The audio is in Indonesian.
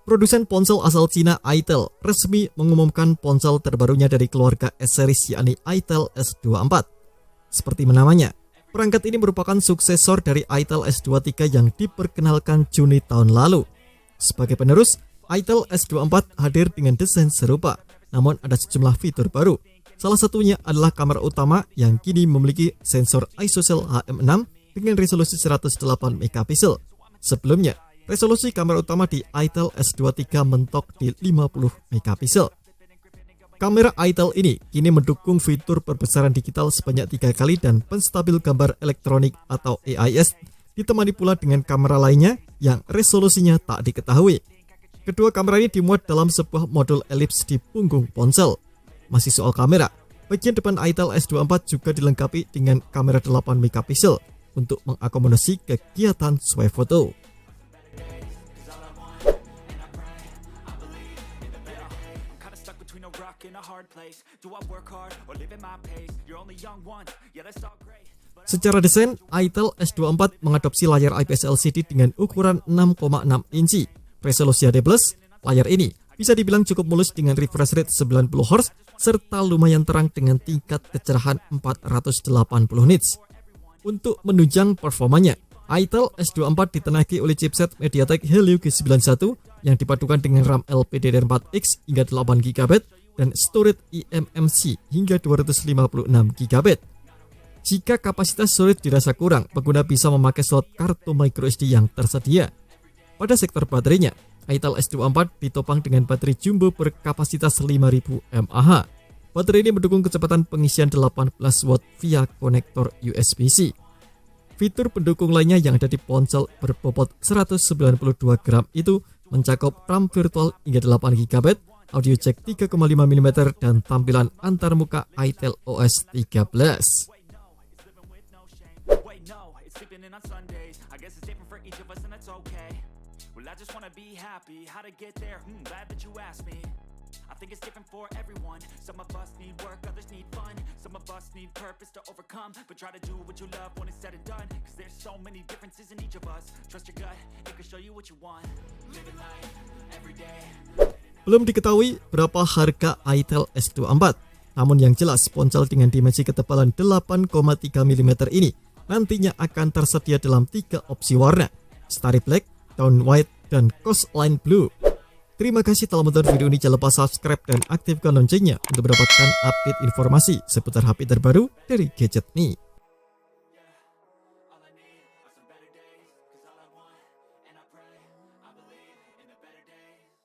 Produsen ponsel asal Cina Itel resmi mengumumkan ponsel terbarunya dari keluarga S-series yakni Itel S24. Seperti namanya, perangkat ini merupakan suksesor dari Itel S23 yang diperkenalkan Juni tahun lalu. Sebagai penerus, Itel S24 hadir dengan desain serupa, namun ada sejumlah fitur baru. Salah satunya adalah kamera utama yang kini memiliki sensor ISOCELL HM6 dengan resolusi 108 megapiksel. Sebelumnya, resolusi kamera utama di Itel S23 mentok di 50 megapiksel. Kamera Itel ini kini mendukung fitur perbesaran digital sebanyak 3 kali dan penstabil gambar elektronik atau AIS, ditemani pula dengan kamera lainnya yang resolusinya tak diketahui. Kedua kamera ini dimuat dalam sebuah modul elips di punggung ponsel. Masih soal kamera, bagian depan Itel S24 juga dilengkapi dengan kamera 8 megapiksel untuk mengakomodasi kegiatan swafoto. Secara desain, Itel S24 mengadopsi layar IPS LCD dengan ukuran 6,6 inci. Resolusi HD+, layar ini bisa dibilang cukup mulus dengan refresh rate 90 Hz serta lumayan terang dengan tingkat kecerahan 480 nits. Untuk menunjang performanya, Itel S24 ditenagai oleh chipset MediaTek Helio G91 yang dipadukan dengan RAM LPDDR4X hingga 8GB dan storage eMMC hingga 256 GB. Jika kapasitas storage dirasa kurang, pengguna bisa memakai slot kartu microSD yang tersedia. Pada sektor baterainya, Itel S24 ditopang dengan baterai jumbo berkapasitas 5000 mAh. Baterai ini mendukung kecepatan pengisian 18 watt via konektor USB-C. Fitur pendukung lainnya yang ada di ponsel berbobot 192 gram itu mencakup RAM virtual hingga 8 GB, audio jack 3,5 mm dan tampilan antarmuka Itel OS 13. I just wanna be happy, how to get there, glad that you asked me. I think it's different for everyone. Some of us need work, others need fun. Some of us need purpose to overcome. But try to do what you love when it's said and done. Cause there's so many differences in each of us. Trust your gut, it can show you what you want. Living life, every day. Belum diketahui berapa harga Itel S24. Namun yang jelas, ponsel dengan dimensi ketebalan 8,3 mm ini nantinya akan tersedia dalam 3 opsi warna: Starry Black, Tone White, dan Coastline Blue. Terima kasih telah menonton video ini. Jangan lupa subscribe dan aktifkan loncengnya untuk mendapatkan update informasi seputar HP terbaru dari Gadget Me.